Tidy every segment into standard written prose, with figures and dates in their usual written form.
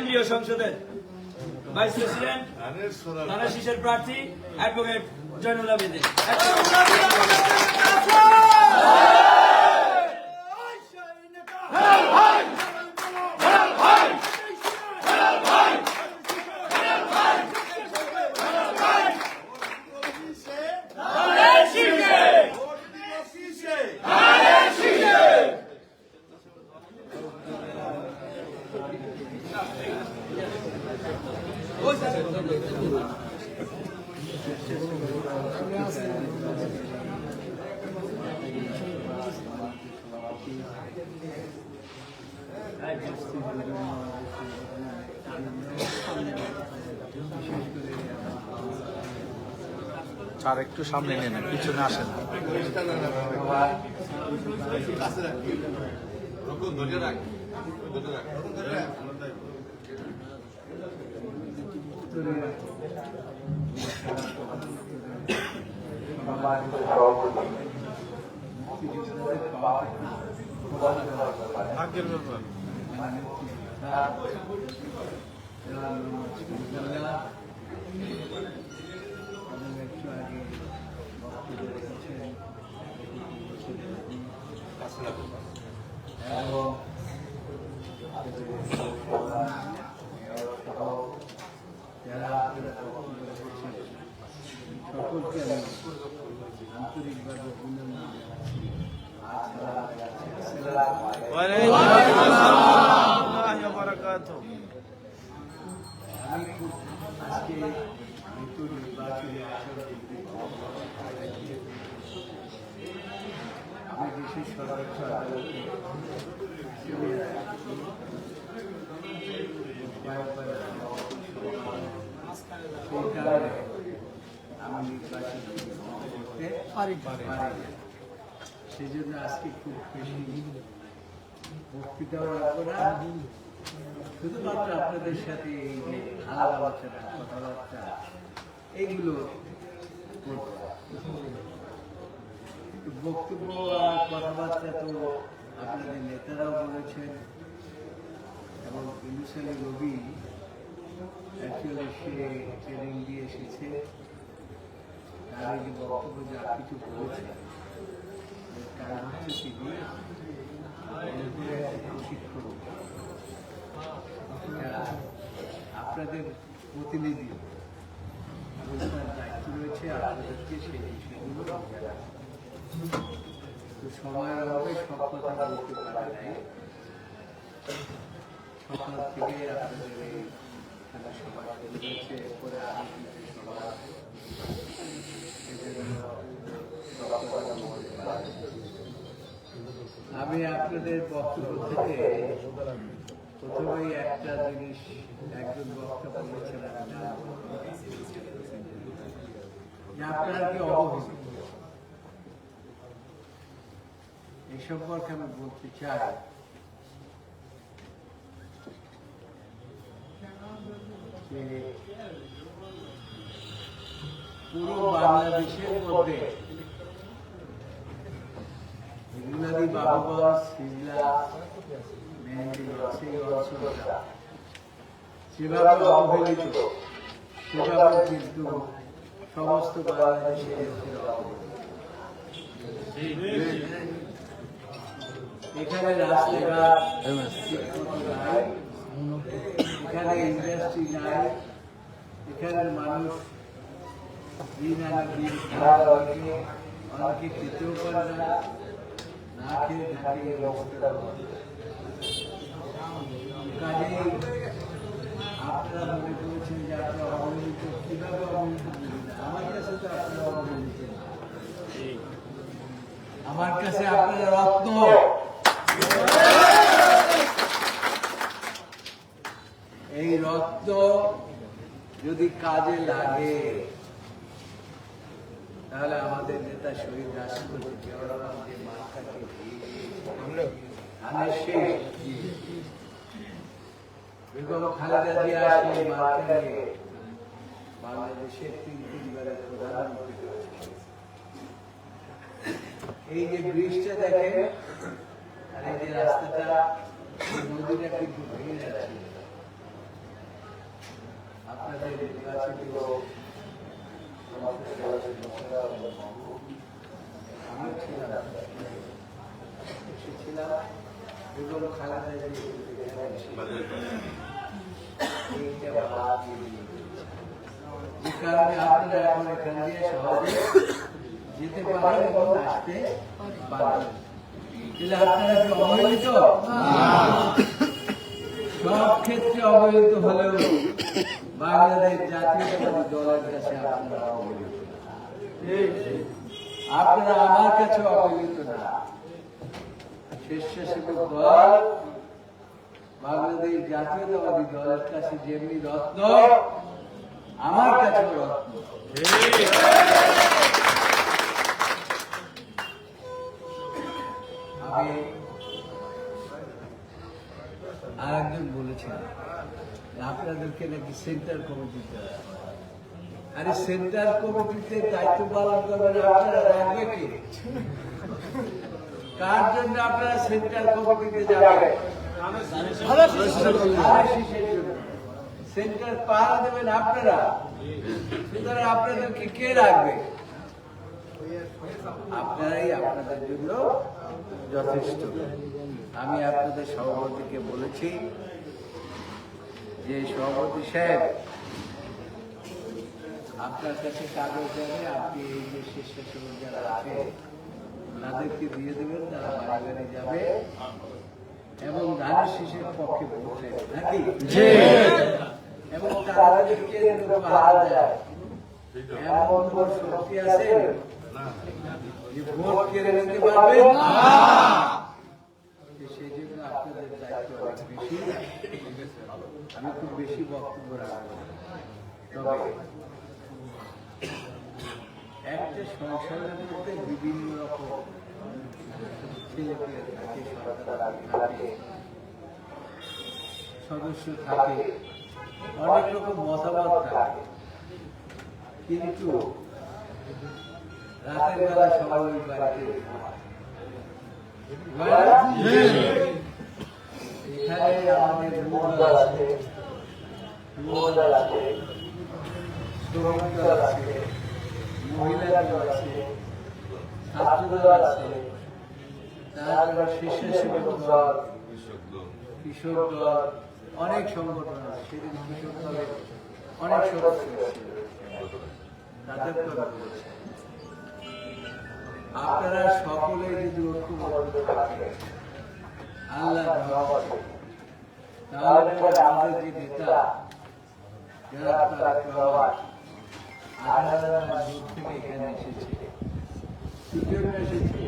কেন্দ্রীয় সংসদের vice president থানা শীষের প্রার্থী অ্যাডভোকেট জয়নুল আবেদিন। আর একটু সামনে নিয়ে নেন, পিছনে আসেন। ভাগ্যের ব্যাপার। সকলকে আন্তরিকভাবে অভিনন্দন আমি খুব আজকে নির্বাচনী আমি দেশের সর্বোচ্চ আদালতে সেই কারণে আমি নির্বাচন করতে পারি। সেই জন্য আজকে খুব বেশি বক্তৃতাও রাখবো না, শুধুমাত্র আপনাদের সাথে এই যে আলাপ আলোচনা কথাবার্তা এইগুলো বক্তব্য আর কথাবার্তা তো আপনাদের নেতারাও বলেছেন এবং ইউনুসালী রবি অ্যাকচুয়ালি সে ট্রেনিং দিয়ে এসেছে, তার এই যে বক্তব্য যা কিছু বলেছে কারণ হচ্ছে তিনি প্রশিক্ষণ আপনাদের প্রতিনিধি দায়িত্ব রয়েছে আপনাদেরকে সেই বিষয়গুলো সময়ের অভাবে সব কথা বলতে পারে নাই। সকাল থেকে আপনাদের এই সভা চলছে, এরপরে আমি আমি আপনাদের বক্তব্য থেকে প্রথমেই একটা জিনিস একজন বক্তা বলেছিলেন যে আপনারা কি অবহিত, এই সম্পর্কে আমি বলতে চাই যে পুরো বাংলাদেশের মধ্যে ইংরাজি বাবুগঞ্জ, সিজলা, সেই অঞ্চলটা যেভাবে অবহেলিত সেভাবে কিন্তু সমস্ত বাংলাদেশের এখানে রাস্তাঘাট নাই, এখানে ইন্ডাস্ট্রি নাই, এখানের মানুষ দিন আনা দিন অনেকে খেতেও পারে না, না খেয়ে থাকে এই অবস্থা। কাজেই আপনারা মনে করেছেন যে আপনারা অবহেলিত, কিভাবে অবহেলিত আমার কাছে তো আপনারা অবহেলিত, আমার কাছে আপনারা রত্ন। এই রত্ন যদি কাজে লাগে তাহলে আমাদের নেতা শহীদ রাষ্ট্রপতি জিয়াউর রহমান যে মার্কাকে বেগম খালেদা জিয়া সেই মার্কা নিয়ে বাংলাদেশের তিনবারের প্রধানমন্ত্রী। এই যে ব্রিজটা দেখেন আর এই যে রাস্তাটা নদীটা কিন্তু ভেঙে যাচ্ছে, নির্বাচিত আমি ছিলাম এসেছিলাম এবং খালেদা যে কারণে আপনারা এখন এখান দিয়ে সহজে যেতে পারেন এবং আসতে পারেন। তাহলে আপনারা কি অবহেলিত? সব ক্ষেত্রে অবহেলিত হলেও বাংলাদেশ জাতীয়তাবাদী দলের কাছে আপনারা অবহেলিত। আপনারা আমার কাছে অবহেলিত না। স্বেচ্ছাসেবক দল বাংলাদেশ জাতীয়তাবাদী দলের কাছে যেমনি রত্ন, আমার কাছে রত্ন। আমি আর একজন বলেছেন আপনাদেরকে নাকি সেন্ট্রাল কমিটিতে, আরে সেন্ট্রাল কমিটিতে দায়িত্ব পালন করবেন আপনারা, রাখবে কি? কার জন্য আপনারা সেন্ট্রাল কমিটিতে যাবেন? সেন্টার পাহারা দেবেন আপনারা, সুতরাং আপনাদেরকে কে রাখবে? আপনারাই আপনাদের জন্য যথেষ্ট। আমি আপনাদের সভাপতিকে বলেছি যে সভাপতি সাহেব আপনার কাছে কাগজ যাবে, আপনি এই যে স্বেচ্ছাসেবক যারা আছে তাদেরকে দিয়ে দেবেন, তারা বাড়ি বাড়ি যাবে এবং ধানের শীষের পক্ষে ভোট দেবে নাকি? এবং তাদেরকে পাহারা দেয় এমন কোন শক্তি আছে যে ভোট কেড়ে নিতে পারবে? সেই জন্য আপনাদের দায়িত্ব অনেক বেশি। আমি খুব বেশি বক্তব্য রাখবো, তবে একটা সংসারের মধ্যে বিভিন্ন রকম ছেলেপেলে থাকে, সন্তান থাকে, সদস্য থাকে, অনেক রকম মতামত থাকে, কিন্তু রাতের বেলা সবাই ওই বাড়িতে এখানে আমাদের মুদ্রা আছে, শ্রমিক দল আছে, মহিলা দল আছে, ছাত্র দল আছে, তারপরে স্বেচ্ছাসেবক দল, কৃষক দল, অনেক সংগঠন আছে। সেদিন কৃষক দলের অনেক সদস্য তাদের আপনারা সকলে যদি ঐক্যবদ্ধ থাকেন আল্লাহ তাহলে আমাদের যে নেতা যারা আপনারা 18,000 দূর থেকে এখানে এসেছে, তৃতীয় এসেছে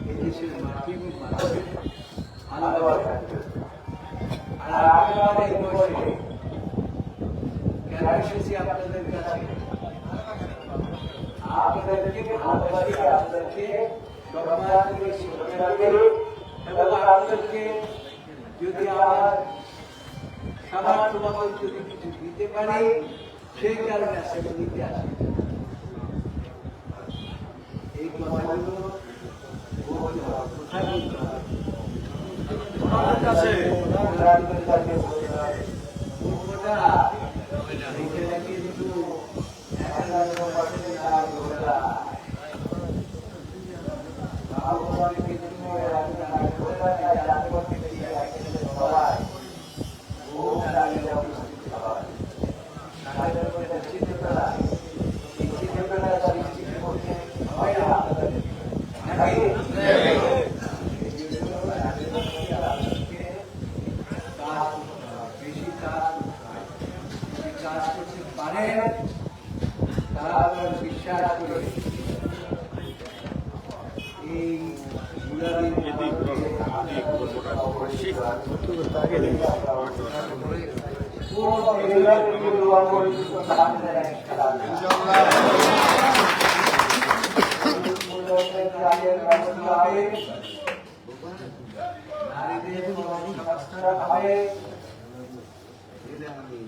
এদেশের মাটি এবং মানুষের ভালোবাসা। আর আপনারা এই বয়সে কেন এসেছি আপনাদের কাছে? আপনাদেরকে ভালোবাসি, আপনাদেরকে সম্মান করি, শ্রদ্ধা করি এবং আপনাদেরকে যদি আমার সামর্থ্য মতো যদি কিছু দিতে পারি সেই কারণে অ্যাসেম্বলিতে আসি। এই কথাগুলো বলতে হবে, কোথায় বলতে হবে? আপনাদের কাছে এইখানে কিন্তু বেশি কাজ করতে পারেন, তারপর বিশ্বাস করে এই নারীদের সংস্থান হবে।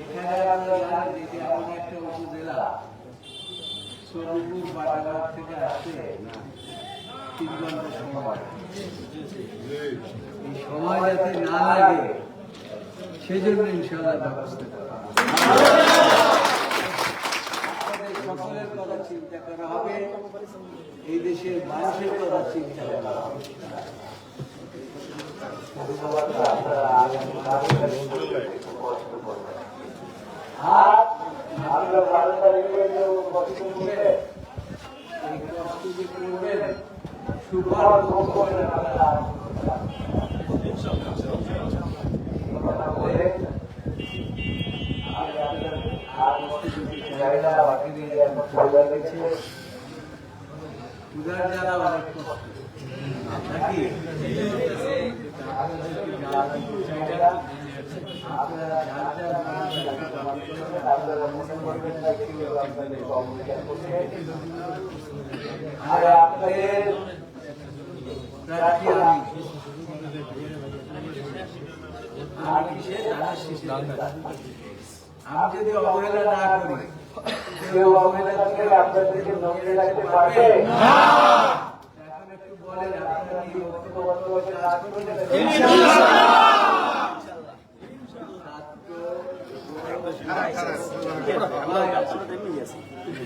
এখানে আমরা জানি যে এমন একটা উপজেলা সোলপুর বাটাঘাট থেকে আসছে 3 ঘন্টা সময়। এই সময় যাতে না লাগে সেজন্য ইনশাআল্লাহ ব্যবস্থা করা। করা হবে, এই দেশের মানুষের কথা চিন্তা করা হবে। এই কষ্ট যে করবেন সুফল ভোগ করবেন উদার যারা অনেক কষ্ট নাকি আপনারা যার যার আপনাদের প্রার্থী আমি কিসে ধানের শীষে আমি যদি অবহেলা না করি কেউ অবহেলা করে আপনাদেরকে নজরে রাখতে পারবে এখন একটু বলেন আপনারা কি ঐক্যবদ্ধভাবে কাজ করবেন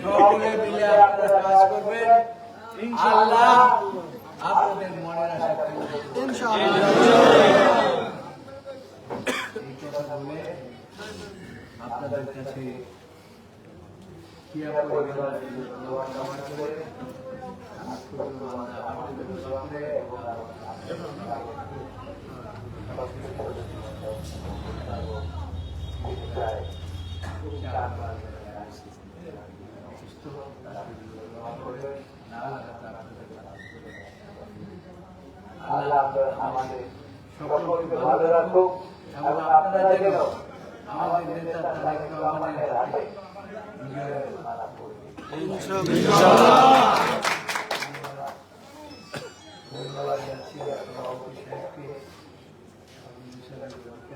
সকলে মিলে আপনারা কাজ করবেন ইনশাআল্লাহ আপনাদের মনের আশা ইনশাআল্লাহ এই কথা বলে আপনাদের কাছে কিয়া পরিবারের দোয়া কামনা করে আল্লাহ আমাদের সকলকে ভালো রাখুক এবং আপনারা যেন আমাদের নেতা তারেক রহমানের হাতে বিজয়ের মালা পরিয়ে ইনশাআল্লাহ। ধন্যবাদ জানাচ্ছি সভাপতি সাহেবকে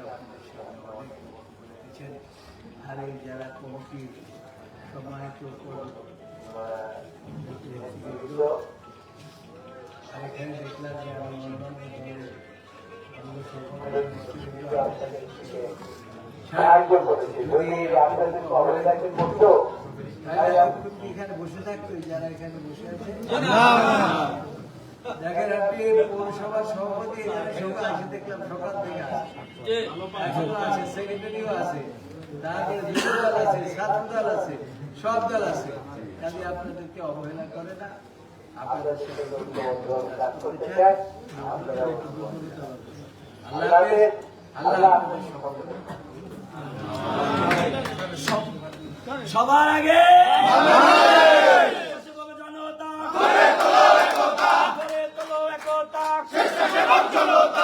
আপনাদের সামনে অনেক বলেছেন আর এই যারা কমিটির সম্মানিত আর এখানে দেখলাম যে আমি এখানে বসে থাকতো যারা এখানে বসে আছে দেখেন আপনি পৌরসভার সভাপতি এখানে সকাল এসে দেখলাম সকাল থেকে এখনো আছে সেক্রেটারিও আছে তারপরে যুব দল আছে ছাত্র দল আছে সব দল আছে কাজে আপনাদেরকে অবহেলা করে না আপনারা সবার আগে জনতা